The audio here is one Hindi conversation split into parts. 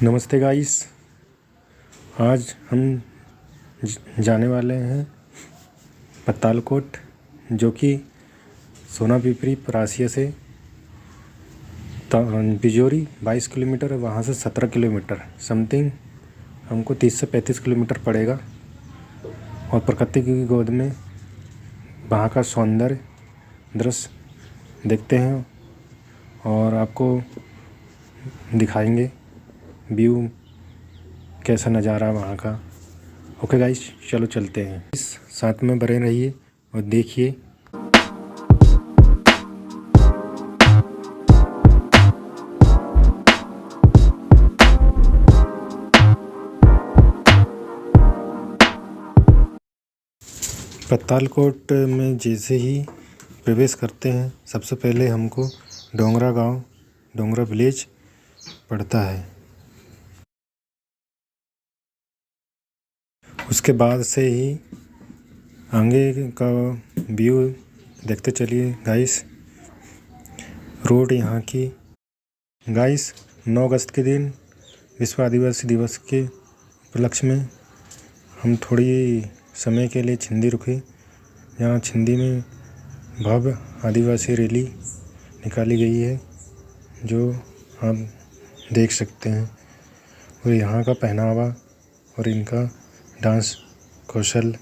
नमस्ते गाइस। आज हम जाने वाले हैं पत्तालकोट, जो कि सोनापिपरी परासिया से बिजोरी 22 किलोमीटर, वहाँ से 17 किलोमीटर समथिंग हमको 30 से 35 किलोमीटर पड़ेगा। और प्रकृति की गोद में वहाँ का सौंदर्य दृश्य देखते हैं और आपको दिखाएंगे व्यू कैसा नज़ारा वहाँ का। ओके गाइस, चलो चलते हैं। इस साथ में बने रहिए और देखिए। पत्तालकोट में जैसे ही प्रवेश करते हैं, सबसे पहले हमको डोंगरा गांव, डोंगरा विलेज पड़ता है। उसके बाद से ही आगे का व्यू देखते चलिए गाइस। रोड यहाँ की गाइस 9 अगस्त के दिन विश्व आदिवासी दिवस के उपलक्ष्य में हम थोड़ी समय के लिए छिंदी रुके। यहाँ छिंदी में भव्य आदिवासी रैली निकाली गई है, जो आप देख सकते हैं। और यहाँ का पहनावा और इनका डांस कौशल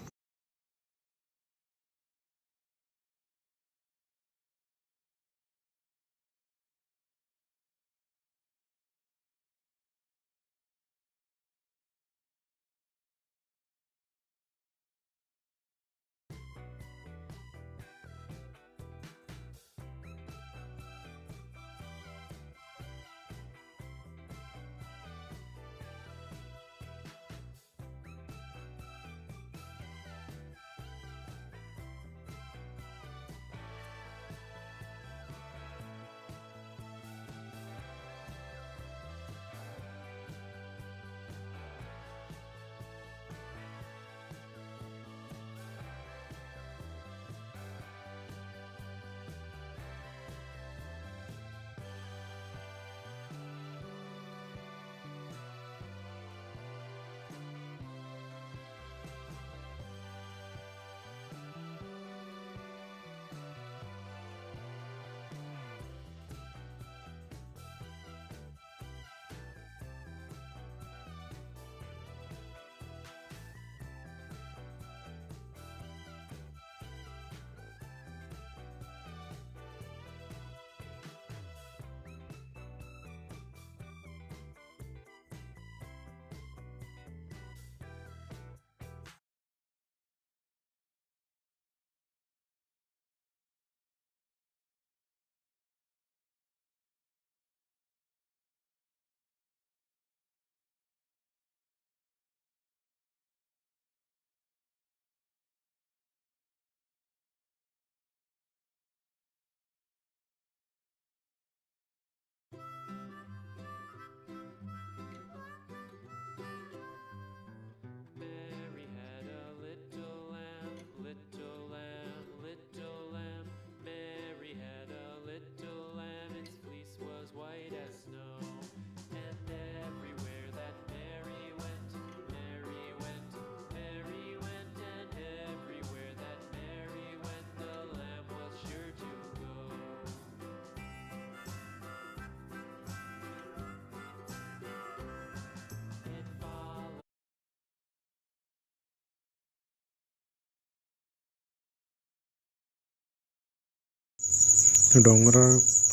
डोंगरा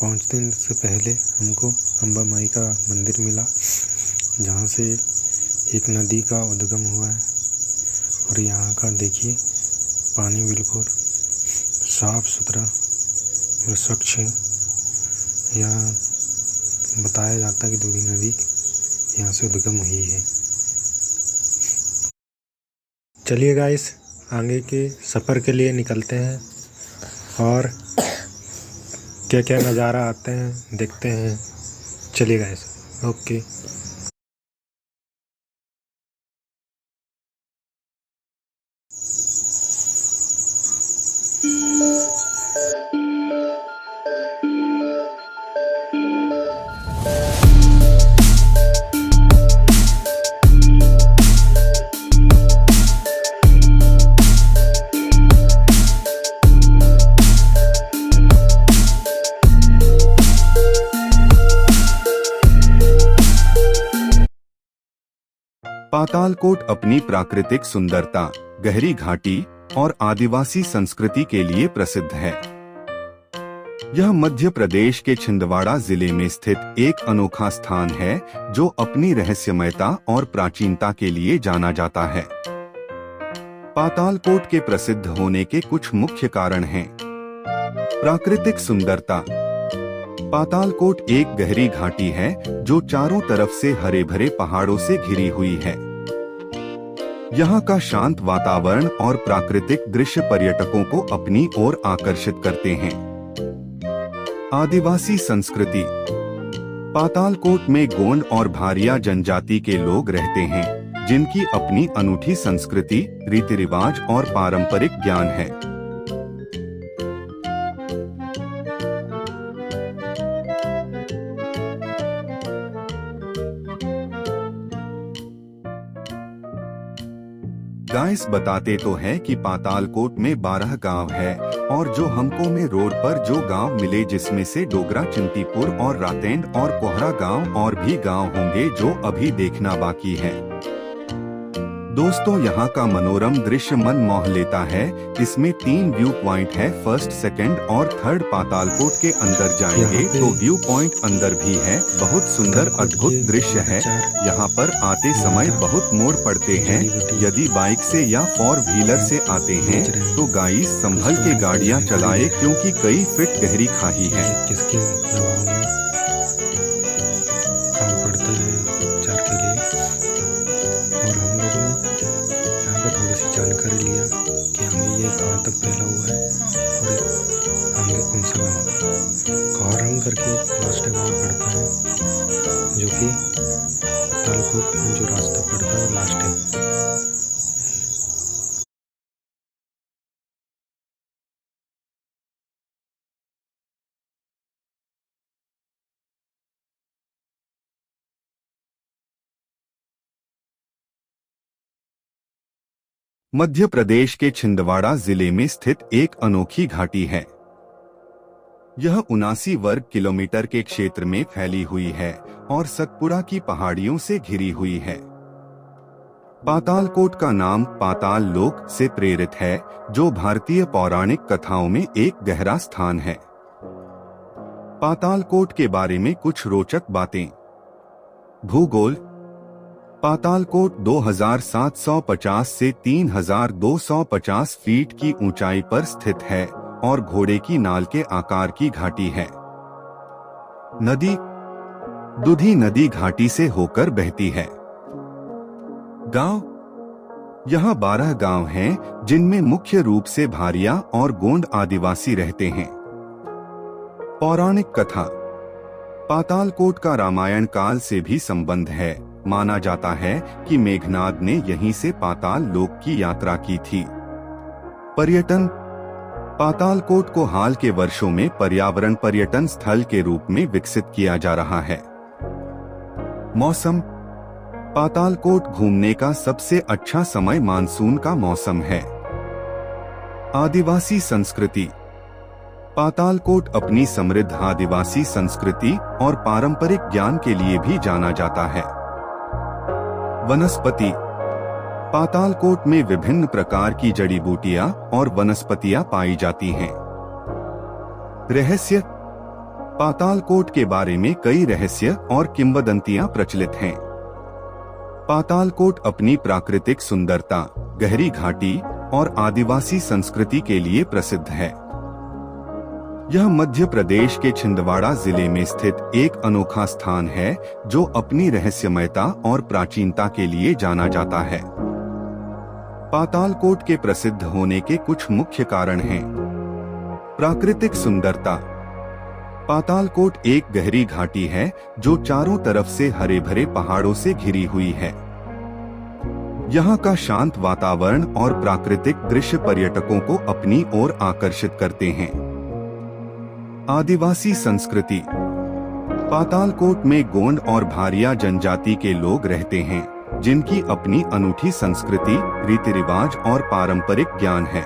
पहुंचने से पहले हमको अम्बा माई का मंदिर मिला, जहां से एक नदी का उद्गम हुआ है। और यहाँ का देखिए पानी बिल्कुल साफ सुथरा और स्वच्छ है। यहाँ बताया जाता है कि दूधी नदी यहाँ से उद्गम हुई है। चलिए गाइस, आगे के सफ़र के लिए निकलते हैं और क्या क्या नज़ारा आते हैं देखते हैं। चलिए गाइस, ओके। पातालकोट अपनी प्राकृतिक सुंदरता, गहरी घाटी और आदिवासी संस्कृति के लिए प्रसिद्ध है। यह मध्य प्रदेश के छिंदवाड़ा जिले में स्थित एक अनोखा स्थान है जो अपनी रहस्यमयता और प्राचीनता के लिए जाना जाता है। पातालकोट के प्रसिद्ध होने के कुछ मुख्य कारण हैं। प्राकृतिक सुंदरता। पातालकोट एक गहरी घाटी है जो चारों तरफ से हरे भरे पहाड़ों से घिरी हुई है। यहाँ का शांत वातावरण और प्राकृतिक दृश्य पर्यटकों को अपनी ओर आकर्षित करते हैं। आदिवासी संस्कृति। पातालकोट में गोंड और भारिया जनजाति के लोग रहते हैं, जिनकी अपनी अनूठी संस्कृति, रीति रिवाज और पारंपरिक ज्ञान है। गाइस बताते तो है कि पातालकोट में 12 गांव है और जो हमको में रोड पर जो गांव मिले जिसमें से डोगरा, चिंतीपुर और रातेंड और कोहरा गांव और भी गांव होंगे जो अभी देखना बाकी है। दोस्तों यहाँ का मनोरम दृश्य मन मोह लेता है। इसमें 3 व्यू पॉइंट है, फर्स्ट, सेकंड और थर्ड। पातालकोट के अंदर जाएंगे तो व्यू पॉइंट अंदर भी है। बहुत सुंदर अद्भुत दृश्य है। यहाँ पर आते समय बहुत मोड़ पड़ते हैं। यदि बाइक से या 4 व्हीलर से आते हैं तो गाइस संभल के गाड़ियाँ चलाए, क्योंकि कई फीट गहरी खाई है। किसके दबाव में काम पड़ता है उपचार के लिए, और हम लोग ने यहाँ पे थोड़ी सी जानकारी लिया कि हमें ये कहाँ तक फैला हुआ है और आगे कौन सा गाँव। कोहरम करके लास्ट गाँव पड़ता है, जो कि पातालकोट में जो रास्ता पड़ता है वो लास्ट है। मध्य प्रदेश के छिंदवाड़ा जिले में स्थित एक अनोखी घाटी है। यह 79 वर्ग किलोमीटर के क्षेत्र में फैली हुई है और सतपुड़ा की पहाड़ियों से घिरी हुई है। पातालकोट का नाम पाताल लोक से प्रेरित है, जो भारतीय पौराणिक कथाओं में एक गहरा स्थान है। पातालकोट के बारे में कुछ रोचक बातें। भूगोल। पातालकोट 2750 से 3250 फीट की ऊंचाई पर स्थित है और घोड़े की नाल के आकार की घाटी है। नदी। दुधी नदी घाटी से होकर बहती है। गांव। यहाँ 12 गांव हैं, जिनमें मुख्य रूप से भारिया और गोंड आदिवासी रहते हैं। पौराणिक कथा। पातालकोट का रामायण काल से भी संबंध है। माना जाता है कि मेघनाद ने यहीं से पाताल लोक की यात्रा की थी। पर्यटन। पातालकोट को हाल के वर्षों में पर्यावरण पर्यटन स्थल के रूप में विकसित किया जा रहा है। मौसम। पातालकोट घूमने का सबसे अच्छा समय मानसून का मौसम है। आदिवासी संस्कृति। पातालकोट अपनी समृद्ध आदिवासी संस्कृति और पारंपरिक ज्ञान के लिए भी जाना जाता है। वनस्पति। पातालकोट में विभिन्न प्रकार की जड़ी बूटियां और वनस्पतियां पाई जाती हैं। रहस्य। पातालकोट के बारे में कई रहस्य और किंवदंतियां प्रचलित हैं। पातालकोट अपनी प्राकृतिक सुंदरता, गहरी घाटी और आदिवासी संस्कृति के लिए प्रसिद्ध है। यह मध्य प्रदेश के छिंदवाड़ा जिले में स्थित एक अनोखा स्थान है जो अपनी रहस्यमयता और प्राचीनता के लिए जाना जाता है। पातालकोट के प्रसिद्ध होने के कुछ मुख्य कारण हैं। प्राकृतिक सुंदरता। पातालकोट एक गहरी घाटी है जो चारों तरफ से हरे भरे पहाड़ों से घिरी हुई है। यहाँ का शांत वातावरण और प्राकृतिक दृश्य पर्यटकों को अपनी ओर आकर्षित करते हैं। आदिवासी संस्कृति। पातालकोट में गोंड और भारिया जनजाति के लोग रहते हैं, जिनकी अपनी अनूठी संस्कृति, रीति रिवाज और पारंपरिक ज्ञान है।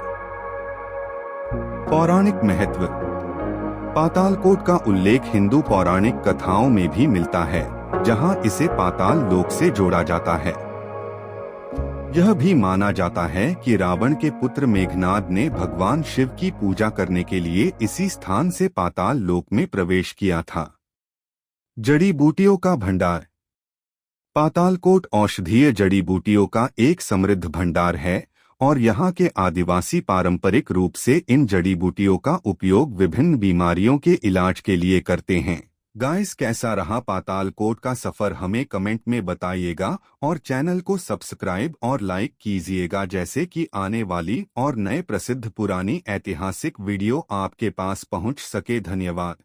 पौराणिक महत्व। पातालकोट का उल्लेख हिंदू पौराणिक कथाओं में भी मिलता है, जहां इसे पाताल लोक से जोड़ा जाता है। यह भी माना जाता है कि रावण के पुत्र मेघनाद ने भगवान शिव की पूजा करने के लिए इसी स्थान से पाताल लोक में प्रवेश किया था। जड़ी बूटियों का भंडार। पातालकोट औषधीय जड़ी बूटियों का एक समृद्ध भंडार है और यहाँ के आदिवासी पारंपरिक रूप से इन जड़ी बूटियों का उपयोग विभिन्न बीमारियों के इलाज के लिए करते हैं। गाइस, कैसा रहा पातालकोट का सफर हमें कमेंट में बताइएगा और चैनल को सब्सक्राइब और लाइक कीजिएगा जैसे कि आने वाली और नए प्रसिद्ध पुरानी ऐतिहासिक वीडियो आपके पास पहुंच सके। धन्यवाद।